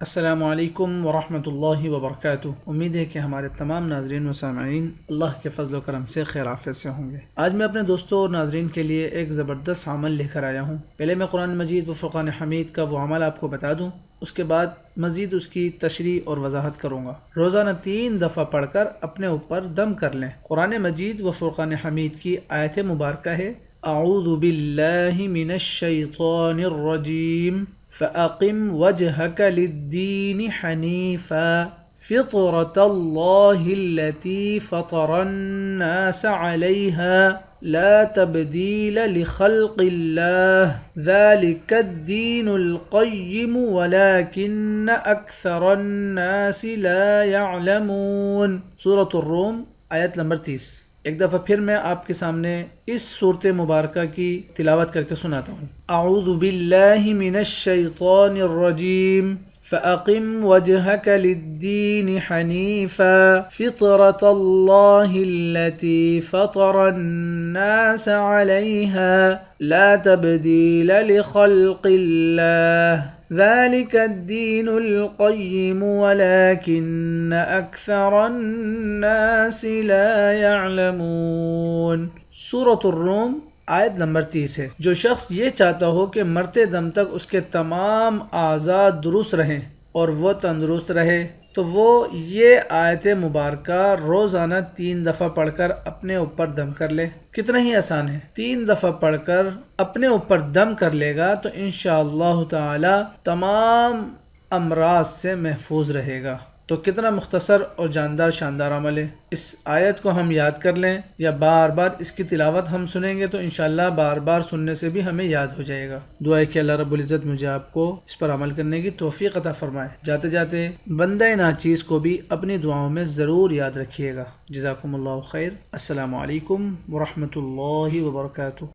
السلام علیکم ورحمۃ اللہ وبرکاتہ۔ امید ہے کہ ہمارے تمام ناظرین و سامعین اللہ کے فضل و کرم سے خیر عافیت سے ہوں گے۔ آج میں اپنے دوستوں اور ناظرین کے لیے ایک زبردست عمل لے کر آیا ہوں۔ پہلے میں قرآن مجید و فرقان حمید کا وہ عمل آپ کو بتا دوں، اس کے بعد مزید اس کی تشریح اور وضاحت کروں گا۔ روزانہ 3 دفعہ پڑھ کر اپنے اوپر دم کر لیں۔ قرآن مجید و فرقان حمید کی آیت مبارکہ ہے: اعوذ باللہ من الشیطان الرجیم فَأَقِمْ وَجْهَكَ لِلدِّينِ حَنِيفًا فِطْرَةَ اللَّهِ الَّتِي فَطَرَ النَّاسَ عَلَيْهَا لَا تَبْدِيلَ لِخَلْقِ اللَّهِ ذَلِكَ الدِّينُ الْقَيِّمُ وَلَكِنَّ أَكْثَرَ النَّاسِ لَا يَعْلَمُونَ۔ سورۃ الروم آیت نمبر 30۔ ایک دفعہ پھر میں آپ کے سامنے اس صورت مبارکہ کی تلاوت کر کے سناتا ہوں۔ اعوذ باللہ من الشیطان الرجیم فَأَقِمْ وَجْهَكَ لِلدِّينِ حَنِيفًا فِطْرَةَ اللَّهِ الَّتِي فَطَرَ النَّاسَ عَلَيْهَا لَا تَبْدِيلَ لِخَلْقِ اللَّهِ ذَلِكَ الدِّينُ الْقَيِّمُ وَلَكِنَّ أَكْثَرَ النَّاسِ لَا يَعْلَمُونَ۔ سورۃ الروم آیت نمبر 30 ہے۔ جو شخص یہ چاہتا ہو کہ مرتے دم تک اس کے تمام اعضاء درست رہیں اور وہ تندرست رہے تو وہ یہ آیت مبارکہ روزانہ 3 دفعہ پڑھ کر اپنے اوپر دم کر لے۔ کتنا ہی آسان ہے، 3 دفعہ پڑھ کر اپنے اوپر دم کر لے گا تو انشاءاللہ تعالی تمام امراض سے محفوظ رہے گا۔ تو کتنا مختصر اور جاندار شاندار عمل ہے۔ اس آیت کو ہم یاد کر لیں یا بار بار اس کی تلاوت ہم سنیں گے تو انشاءاللہ بار بار سننے سے بھی ہمیں یاد ہو جائے گا۔ دعا ہے کہ اللہ رب العزت مجھے آپ کو اس پر عمل کرنے کی توفیق عطا فرمائے۔ جاتے جاتے بندہ ناچیز کو بھی اپنی دعاؤں میں ضرور یاد رکھیے گا۔ جزاکم اللہ خیر۔ السلام علیکم ورحمۃ اللہ وبرکاتہ۔